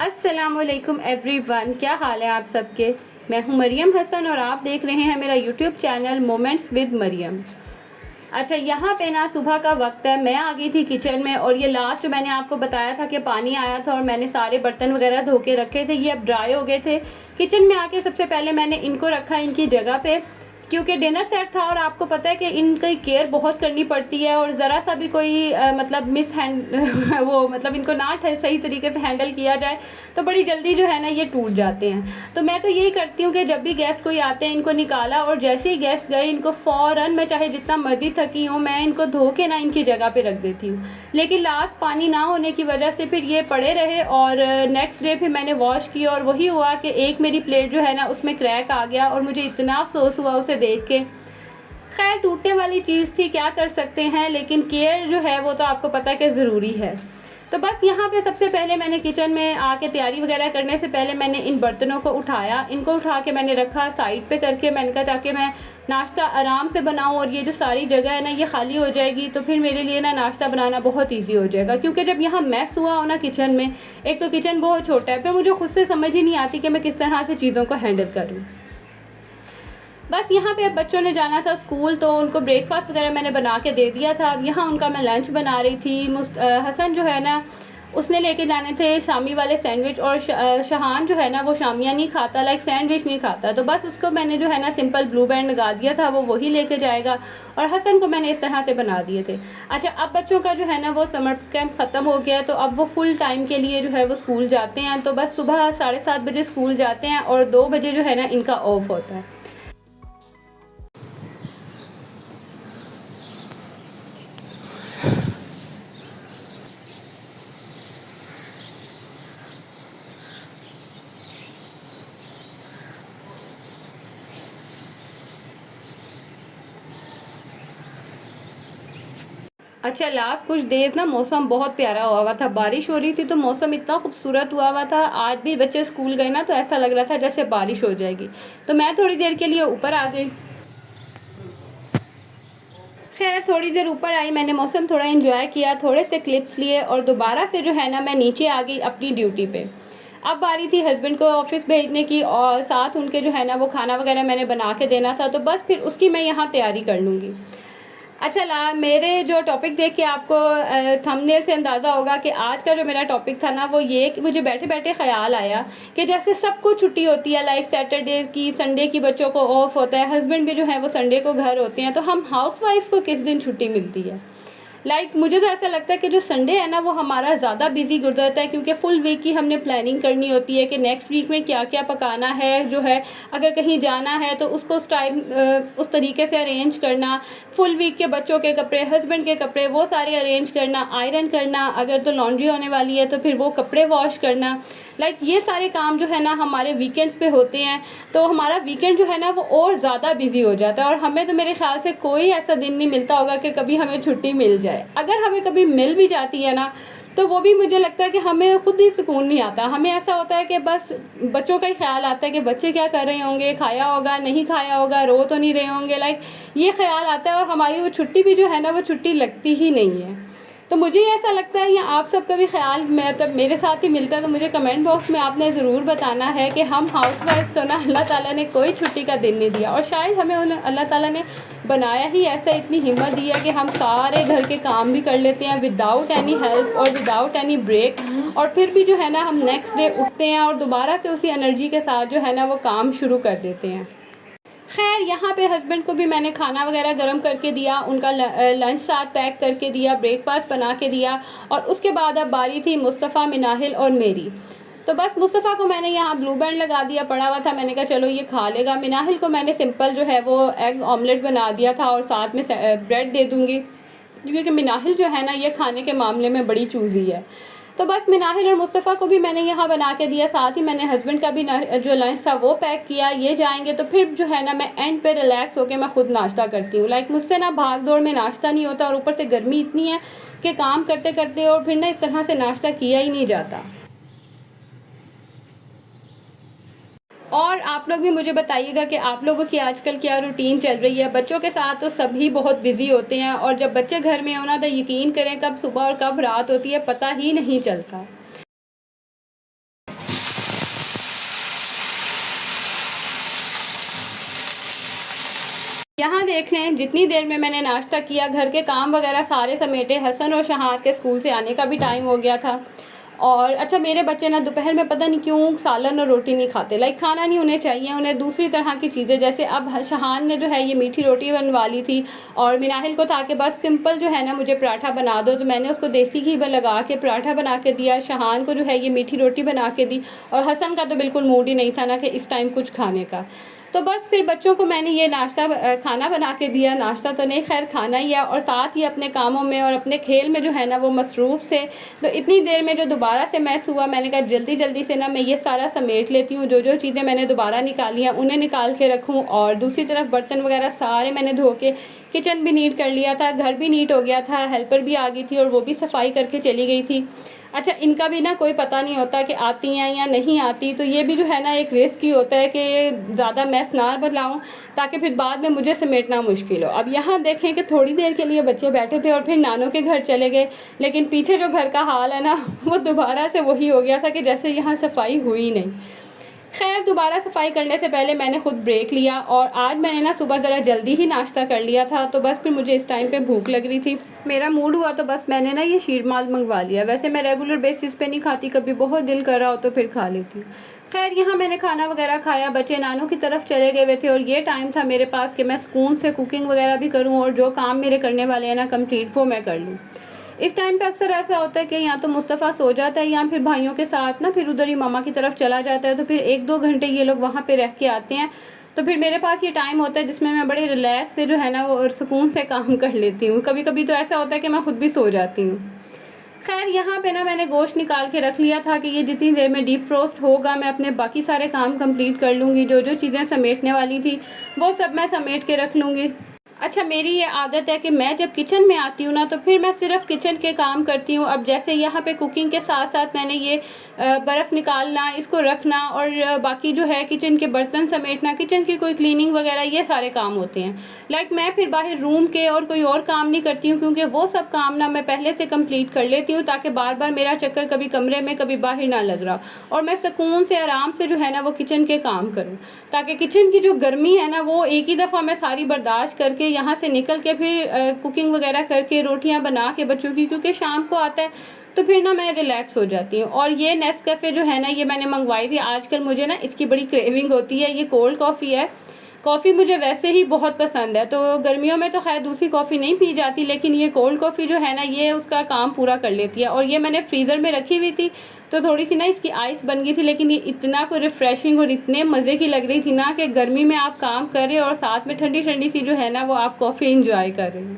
अस्सलामुअलैकुम एवरीवन, क्या हाल है आप सबके। मैं हूं मरियम हसन और आप देख रहे हैं मेरा YouTube channel moments with Mariam. अच्छा, यहाँ पे ना सुबह का वक्त है, मैं आ गई थी किचन में और ये लास्ट मैंने आपको बताया था कि पानी आया था और मैंने सारे बर्तन वगैरह धो के रखे थे, ये अब ड्राई हो गए थे। किचन में आके सबसे पहले मैंने इनको रखा इनकी जगह पे, क्योंकि डिनर सेट था और आपको पता है कि इनकी केयर बहुत करनी पड़ती है और ज़रा सा भी कोई मतलब मिस हैंड वो मतलब इनको ना सही तरीके से हैंडल किया जाए तो बड़ी जल्दी जो है ना ये टूट जाते हैं। तो मैं तो यही करती हूँ कि जब भी गेस्ट कोई आते हैं इनको निकाला और जैसे ही गेस्ट गए इनको फ़ौरन, मैं चाहे जितना मर्जी थकी हूँ, मैं इनको धो के ना इनकी जगह पे रख देती हूँ। लेकिन लास्ट पानी ना होने की वजह से फिर ये पड़े रहे और नेक्स्ट डे फिर मैंने वॉश किया और वही हुआ कि एक मेरी प्लेट जो है ना उसमें क्रैक आ गया और मुझे इतना अफसोस हुआ उसे देख के। खैर, टूटने वाली चीज़ थी, क्या कर सकते हैं, लेकिन केयर जो है वो तो आपको पता है कि ज़रूरी है। तो बस यहाँ पे सबसे पहले मैंने किचन में आके तैयारी वगैरह करने से पहले मैंने इन बर्तनों को उठाया, इनको उठा के मैंने रखा साइड पे करके। मैंने कहा ताकि मैं नाश्ता आराम से बनाऊँ और ये जो सारी जगह है ना ये खाली हो जाएगी तो फिर मेरे लिए ना नाश्ता बनाना बहुत ईजी हो जाएगा। क्योंकि जब यहाँ मैस हुआ हो ना किचन में, एक तो किचन बहुत छोटा है, फिर मुझे खुद से समझ ही नहीं आती कि मैं किस तरह से चीज़ों को हैंडल करूँ। बस यहाँ पे अब बच्चों ने जाना था स्कूल तो उनको ब्रेकफास्ट वगैरह मैंने बना के दे दिया था। अब यहाँ उनका मैं लंच बना रही थी। हसन जो है ना उसने लेके जाने थे शामी वाले सैंडविच और शहान जो है ना वो शामियाँ नहीं खाता, लाइक सैंडविच नहीं खाता, तो बस उसको मैंने जो है ना सिंपल ब्लू बैंड लगा दिया था, वो वही लेके जाएगा। और हसन को मैंने इस तरह से बना दिए थे। अच्छा, अब बच्चों का जो है ना वो समर कैंप ख़त्म हो गया तो अब वो फुल टाइम के लिए जो है वो स्कूल जाते हैं। तो बस सुबह 7:30 बजे स्कूल जाते हैं और 2 बजे जो है ना इनका ऑफ होता है। अच्छा, लास्ट कुछ डेज़ ना मौसम बहुत प्यारा हुआ था, बारिश हो रही थी तो मौसम इतना खूबसूरत हुआ था। आज भी बच्चे स्कूल गए ना तो ऐसा लग रहा था जैसे बारिश हो जाएगी, तो मैं थोड़ी देर के लिए ऊपर आ गई। खैर, थोड़ी देर ऊपर आई, मैंने मौसम थोड़ा एंजॉय किया, थोड़े से क्लिप्स लिए और दोबारा से जो है ना मैं नीचे आ गई अपनी ड्यूटी पे। अब बारी थी हस्बैंड को ऑफिस भेजने की और साथ उनके जो है ना वो खाना वगैरह मैंने बना के देना था, तो बस फिर उसकी मैं यहाँ तैयारी कर लूँगी। अच्छा, ला मेरे जो टॉपिक देख के आपको थंबनेल से अंदाज़ा होगा कि आज का जो मेरा टॉपिक था ना वो ये कि मुझे बैठे बैठे ख़्याल आया कि जैसे सबको छुट्टी होती है, लाइक सैटरडे की, संडे की बच्चों को ऑफ होता है, हस्बैंड भी जो है वो संडे को घर होते हैं, तो हम हाउसवाइफ्स को किस दिन छुट्टी मिलती है। मुझे तो ऐसा लगता है कि जो संडे है ना वो हमारा ज़्यादा बिजी गुजरता है, क्योंकि फुल वीक की हमने प्लानिंग करनी होती है कि नेक्स्ट वीक में क्या क्या पकाना है, जो है अगर कहीं जाना है तो उसको उस तरीके से अरेंज करना, फुल वीक के बच्चों के कपड़े, हस्बैंड के कपड़े, वो सारे अरेंज करना, आयरन करना, अगर तो लॉन्ड्री होने वाली है तो फिर वो कपड़े वॉश करना। ये सारे काम जो है ना हमारे वीकेंड्स पे होते हैं, तो हमारा वीकेंड जो है ना वो और ज़्यादा बिजी हो जाता है और हमें तो मेरे ख्याल से कोई ऐसा दिन नहीं मिलता होगा कि कभी हमें छुट्टी मिल जाए। अगर हमें कभी मिल भी जाती है ना तो वो भी मुझे लगता है कि हमें खुद ही सुकून नहीं आता। हमें ऐसा होता है कि बस बच्चों का ही ख्याल आता है कि बच्चे क्या कर रहे होंगे, खाया होगा नहीं खाया होगा, रो तो नहीं रहे होंगे, ये ख्याल आता है और हमारी वो छुट्टी भी जो है ना वो छुट्टी लगती ही नहीं है। तो मुझे ऐसा लगता है या आप सबका भी ख्याल मतलब मेरे साथ ही मिलता है, तो मुझे कमेंट बॉक्स में आपने ज़रूर बताना है कि हम हाउसवाइफ को ना अल्लाह ताला ने कोई छुट्टी का दिन नहीं दिया और शायद हमें अल्लाह ताला ने बनाया ही ऐसा, इतनी हिम्मत दी है कि हम सारे घर के काम भी कर लेते हैं विदाउट एनी हेल्प और विदाउट एनी ब्रेक, और फिर भी जो है ना हम नेक्स्ट डे उठते हैं और दोबारा से उसी एनर्जी के साथ जो है ना वो काम शुरू कर देते हैं। खैर, यहाँ पे हस्बैंड को भी मैंने खाना वगैरह गर्म करके दिया, उनका लंच साथ पैक करके दिया, ब्रेकफास्ट बना के दिया और उसके बाद अब बारी थी मुस्तफ़ा, मिनाहिल और मेरी। तो बस मुस्तफ़ा को मैंने यहाँ ब्लू बैंड लगा दिया, पड़ा हुआ था, मैंने कहा चलो ये खा लेगा। मिनाहिल को मैंने सिंपल जो है वो एग ऑमलेट बना दिया था और साथ में ब्रेड दे दूँगी, क्योंकि मिनाहिल जो है ना ये खाने के मामले में बड़ी चूज़ी है। तो बस मिनाहिल और मुस्तफ़ा को भी मैंने यहाँ बना के दिया, साथ ही मैंने हस्बैंड का भी जो लंच था वो पैक किया। ये जाएंगे तो फिर जो है ना मैं एंड पे रिलैक्स होकर मैं खुद नाश्ता करती हूँ। मुझसे ना भाग दौड़ में नाश्ता नहीं होता और ऊपर से गर्मी इतनी है कि काम करते करते और फिर ना इस तरह से नाश्ता किया ही नहीं जाता। और आप लोग भी मुझे बताइएगा कि आप लोगों की आजकल क्या रूटीन चल रही है। बच्चों के साथ तो सभी बहुत बिजी होते हैं और जब बच्चे घर में होना तो यकीन करें कब सुबह और कब रात होती है पता ही नहीं चलता। यहाँ देख लें, जितनी देर में मैंने नाश्ता किया, घर के काम वगैरह सारे समेटे, हसन और शहान के स्कूल से आने का भी टाइम हो गया था। और अच्छा, मेरे बच्चे ना दोपहर में पता नहीं क्यों सालन और रोटी नहीं खाते, लाइक खाना नहीं उन्हें चाहिए, उन्हें दूसरी तरह की चीज़ें, जैसे अब शहान ने जो है ये मीठी रोटी बनवा ली थी और मिनाहिल को था कि बस सिंपल जो है ना मुझे पराठा बना दो, तो मैंने उसको देसी घी में लगा के पराठा बना के दिया। शहान को जो है ये मीठी रोटी बना के दी और हसन का तो बिल्कुल मूड ही नहीं था ना कि इस टाइम कुछ खाने का। तो बस फिर बच्चों को मैंने ये नाश्ता खाना बना के दिया, नाश्ता तो नहीं खैर खाना ही है, और साथ ही अपने कामों में और अपने खेल में जो है ना वो मसरूफ़ से। तो इतनी देर में जो दोबारा से मैस हुआ, मैंने कहा जल्दी जल्दी से ना मैं ये सारा समेट लेती हूँ, जो जो चीज़ें मैंने दोबारा निकाली हैं उन्हें निकाल के रखूँ, और दूसरी तरफ बर्तन वगैरह सारे मैंने धो के किचन भी नीट कर लिया था, घर भी नीट हो गया था, हेल्पर भी आ गई थी और वो भी सफाई करके चली गई थी। अच्छा, इनका भी ना कोई पता नहीं होता कि आती हैं या नहीं आती, तो ये भी जो है ना एक रिस्क ही होता है कि ज़्यादा मैस ना बनाऊँ ताकि फिर बाद में मुझे समेटना मुश्किल हो। अब यहाँ देखें कि थोड़ी देर के लिए बच्चे बैठे थे और फिर नानों के घर चले गए, लेकिन पीछे जो घर का हाल है ना वो दोबारा से वही हो गया था कि जैसे यहाँ सफाई हुई नहीं। खैर, दोबारा सफाई करने से पहले मैंने ख़ुद ब्रेक लिया, और आज मैंने ना सुबह ज़रा जल्दी ही नाश्ता कर लिया था, तो बस फिर मुझे इस टाइम पे भूख लग रही थी, मेरा मूड हुआ तो बस मैंने ना ये शीरमाल मंगवा लिया। वैसे मैं रेगुलर बेसिस पे नहीं खाती, कभी बहुत दिल कर रहा हो तो फिर खा लेती हूँ। खैर, यहाँ मैंने खाना वगैरह खाया, बच्चे नानों की तरफ चले गए हुए थे और ये टाइम था मेरे पास कि मैं सुकून से कुकिंग वगैरह भी करूँ और जो काम मेरे करने वाले हैं ना कंप्लीट वो मैं कर लूँ। इस टाइम पे अक्सर ऐसा होता है कि या तो मुस्तफ़ा सो जाता है या फिर भाइयों के साथ ना फिर उधर ही मामा की तरफ चला जाता है, तो फिर 1-2 घंटे ये लोग वहाँ पे रह के आते हैं। तो फिर मेरे पास ये टाइम होता है जिसमें मैं बड़े रिलैक्स से जो है ना वो और सुकून से काम कर लेती हूँ। कभी-कभी तो ऐसा होता है कि मैं खुद भी सो जाती हूँ। खैर, यहाँ पे ना मैंने गोश्त निकाल के रख लिया था कि ये जितनी देर में डीप फ्रोस्ट होगा मैं अपने बाकी सारे काम कंप्लीट कर लूँगी। जो जो चीज़ें समेटने वाली थी वो सब मैं समेट के रख लूँगी। अच्छा, मेरी ये आदत है कि मैं जब किचन में आती हूँ ना तो फिर मैं सिर्फ़ किचन के काम करती हूँ। अब जैसे यहाँ पे कुकिंग के साथ-साथ मैंने ये बर्फ़ निकालना, इसको रखना और बाकी जो है किचन के बर्तन समेटना, किचन की कोई क्लीनिंग वग़ैरह, ये सारे काम होते हैं। लाइक मैं फिर बाहर रूम के और कोई और काम नहीं करती हूँ, क्योंकि वो सब काम ना मैं पहले से कंप्लीट कर लेती हूँ ताकि बार-बार मेरा चक्कर कभी कमरे में कभी बाहर ना लग रहा, और मैं सुकून से आराम से जो है ना वो किचन के काम करूँ, ताकि किचन की जो गर्मी है ना वो एक ही दफ़ा मैं सारी बर्दाश्त करके यहाँ से निकल के फिर कुकिंग वगैरह करके रोटियाँ बना के बच्चों की, क्योंकि शाम को आता है तो फिर ना मैं रिलैक्स हो जाती हूँ। और ये नेस्कैफ़े जो है ना ये मैंने मंगवाई थी, आजकल मुझे ना इसकी बड़ी क्रेविंग होती है। ये कोल्ड कॉफ़ी है, कॉफ़ी मुझे वैसे ही बहुत पसंद है, तो गर्मियों में तो खैर दूसरी कॉफ़ी नहीं पी जाती, लेकिन ये कोल्ड कॉफ़ी जो है ना ये उसका काम पूरा कर लेती है। और ये मैंने फ्रीज़र में रखी हुई थी तो थोड़ी सी ना इसकी आइस बन गई थी, लेकिन ये इतना कोई रिफ़्रेशिंग और इतने मज़े की लग रही थी ना कि गर्मी में आप काम कर रहे हो और साथ में ठंडी ठंडी सी जो है ना वो आप कॉफ़ी इंजॉय कर रहे हो।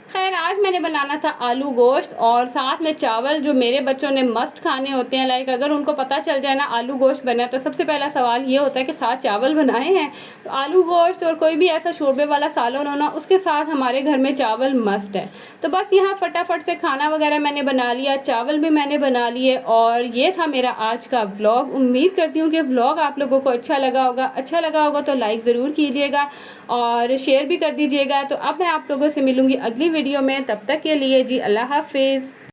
खैर, आज मैंने बनाना था आलू गोश्त और साथ में चावल, जो मेरे बच्चों ने मस्ट खाने होते हैं। लाइक अगर उनको पता चल जाए ना आलू गोश्त बना है तो सबसे पहला सवाल ये होता है कि साथ चावल बनाए हैं। तो आलू गोश्त और कोई भी ऐसा शोरबे वाला सालन हो ना, उसके साथ हमारे घर में चावल मस्ट है। तो बस यहाँ फटाफट से खाना वगैरह मैंने बना लिया, चावल भी मैंने बना लिए, और ये था मेरा आज का व्लॉग। उम्मीद करती हूँ कि व्लॉग आप लोगों को अच्छा लगा होगा। अच्छा लगा होगा तो लाइक ज़रूर कीजिएगा और शेयर भी कर दीजिएगा। तो अब मैं आप लोगों से मिलूँगी अगली वीडियो में, तब तक के लिए जी अल्लाह हाफिज़।